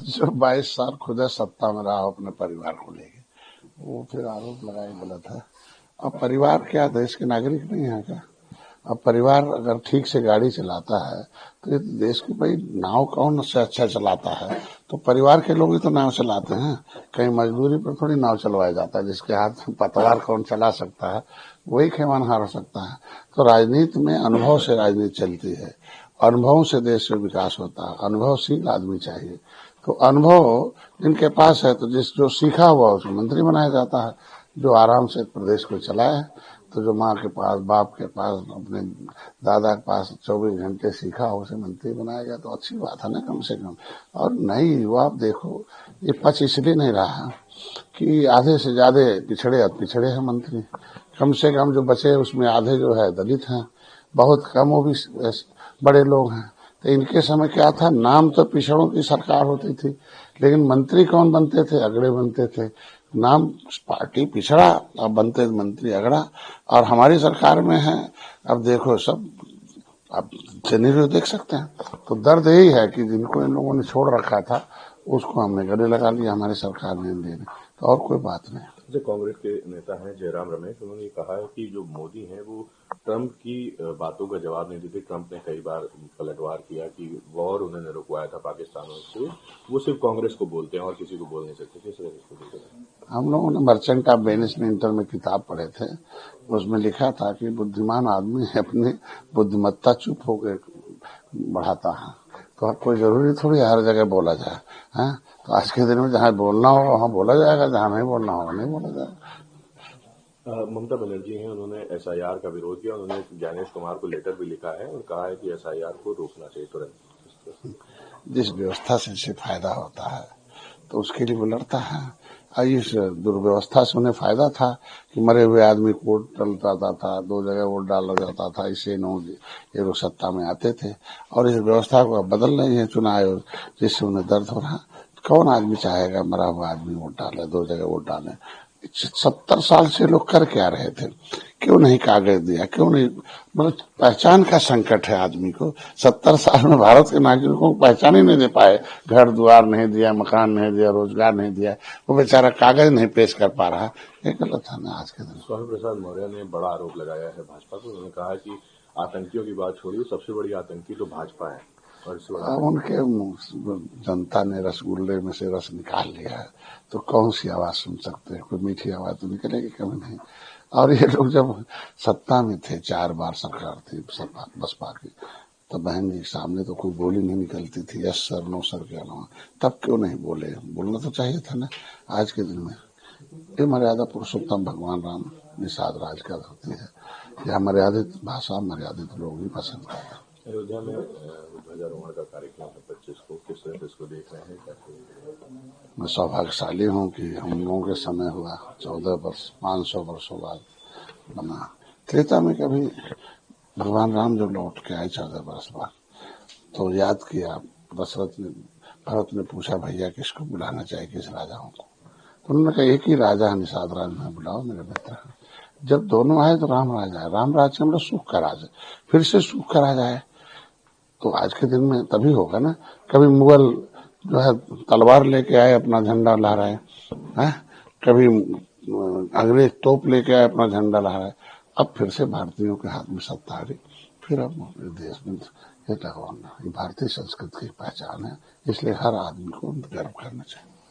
जो 22 साल खुद सत्ता में रहा अपने परिवार को लेके, वो फिर आरोप लगाए गलत है। अब परिवार क्या देश के नागरिक नहीं है क्या? अब परिवार अगर ठीक से गाड़ी चलाता है तो ये देश की भाई नाव कौन से अच्छा चलाता है? तो परिवार के लोग ही तो नाव चलाते हैं। कहीं मजदूरी पर थोड़ी नाव चलवाया जाता है। जिसके हाथ में पतवार कौन चला सकता है वही खेमानहार हो सकता है। तो राजनीति में अनुभव से राजनीति चलती है, अनुभवों से देश में विकास होता है। अनुभवशील आदमी चाहिए। तो अनुभव जिनके पास है तो जो सीखा हुआ उसको मंत्री बनाया जाता है, जो आराम से प्रदेश को चलाए। तो जो माँ के पास, बाप के पास, अपने दादा के पास 24 घंटे सीखा हो उसे मंत्री बनाया गया तो अच्छी बात है ना, कम से कम। और नई युवा आप देखो, ये पच इसलिए नहीं रहा कि आधे से ज्यादा पिछड़े हैं मंत्री। कम से कम जो बचे उसमें आधे जो है दलित हैं, बहुत कम वो भी बड़े लोग हैं। तो इनके समय क्या था, नाम तो पिछड़ों की सरकार होती थी, लेकिन मंत्री कौन बनते थे? अगड़े बनते थे। नाम पार्टी पिछड़ा, अब बनते मंत्री अगड़ा। और हमारी सरकार में है, अब देखो सब, आप सिनेरियो देख सकते हैं। तो दर्द यही है कि जिनको इन लोगों ने छोड़ रखा था उसको हमने गले लगा लिया, हमारी सरकार ने देने। तो और कोई बात नहीं। जो कांग्रेस के नेता हैं जयराम रमेश, उन्होंने कहा है कि जो मोदी हैं वो ट्रंप की बातों का जवाब नहीं देते। ट्रंप ने कई बार पलटवार किया कि वॉर उन्होंने रुकवाया था पाकिस्तान से, वो सिर्फ कांग्रेस को बोलते हैं और किसी को बोल नहीं सकते। किस तरह इसको देखते हैं? हम लोगों ने मर्चेंट ऑफ वेनिस में इंटर में किताब पढ़े थे, उसमें लिखा था कि बुद्धिमान आदमी अपनी बुद्धिमत्ता चुप होकर बढ़ाता है। तो कोई जरूरी थोड़ी हर जगह बोला जाए है। तो आज के दिन में जहाँ बोलना हो वहाँ बोला जाएगा, जहाँ नहीं बोलना हो नहीं बोला जाएगा। ममता बनर्जी हैं, उन्होंने एसआईआर का विरोध किया। उन्होंने ज्ञानेश कुमार को लेटर भी लिखा है और कहा है कि एसआईआर को रोकना चाहिए तुरंत। जिस व्यवस्था से इसे फायदा होता है तो उसके लिए वो लड़ता है। इस दुर्व्यवस्था से उन्हें फायदा था कि मरे हुए आदमी को वोट डलता था, 2 जगह वोट डाला जाता था, इससे ये लोग सत्ता में आते थे। और इस व्यवस्था को अब बदल रहे हैं चुनाव आयोग, जिससे उन्हें दर्द हो रहा। कौन आदमी चाहेगा मरा हुआ आदमी वोट डाले, 2 जगह वोट डाले? 70 साल से लोग कर क्या रहे थे? क्यों नहीं कागज दिया? क्यों नहीं? मतलब पहचान का संकट है आदमी को। 70 साल में भारत के नागरिकों को पहचान ही नहीं दे पाए। घर द्वार नहीं दिया, मकान नहीं दिया, रोजगार नहीं दिया, वो बेचारा कागज नहीं पेश कर पा रहा। ये गलत है ना आज के दिन। स्वामी प्रसाद मौर्य ने बड़ा आरोप लगाया है भाजपा को। उन्होंने कहा कि आतंकियों की बात छोड़िए, सबसे बड़ी आतंकी तो भाजपा है। और अब उनके जनता ने रसगुल्ले में से रस निकाल लिया है, तो कौन सी आवाज सुन सकते हैं? कोई मीठी आवाज तो निकलेगी कभी नहीं। और ये लोग जब सत्ता में थे, 4 बार सरकार थी बसपा की, तो बहन जी सामने तो कोई बोली नहीं निकलती थी, यस सर नो सर के अलावा। तब क्यों नहीं बोले? बोलना तो चाहिए था ना। आज के दिन में ये मर्यादा पुरुषोत्तम भगवान राम निषाद राज का होती है। यह मर्यादित भाषा मर्यादित लोग ही पसंद करते हैं। अयोध्या में ध्वजारोहण का कार्यक्रम है 25 को, किस तरह से इसको देख रहे हैं? मैं सौभाग्यशाली हूँ कि हम लोगों के समय हुआ, 14 वर्ष 500 वर्षों बाद बना। त्रेता में कभी भगवान राम जब लौट के आए 14 वर्ष बाद, तो याद किया दशरथ ने, भरत ने पूछा भैया किसको बुलाना चाहिए, किस राजाओं को? तो उन्होंने कहा एक ही राजा है निषाद राज में, बुलाओ मेरे मित्र। जब दोनों आए तो राम राजा है, राम राज मतलब सुख का राज है, फिर से सुख का राजा है। तो आज के दिन में तभी होगा ना। कभी मुगल जो है तलवार लेके आए, अपना झंडा लहराए हैं, कभी अंग्रेज तोप लेके आए, अपना झंडा लहराए। अब फिर से भारतीयों के हाथ में सत्ता आ गई, फिर अब देश में ये लगवाना, ये भारतीय संस्कृति की पहचान है। इसलिए हर आदमी को गर्व करना चाहिए।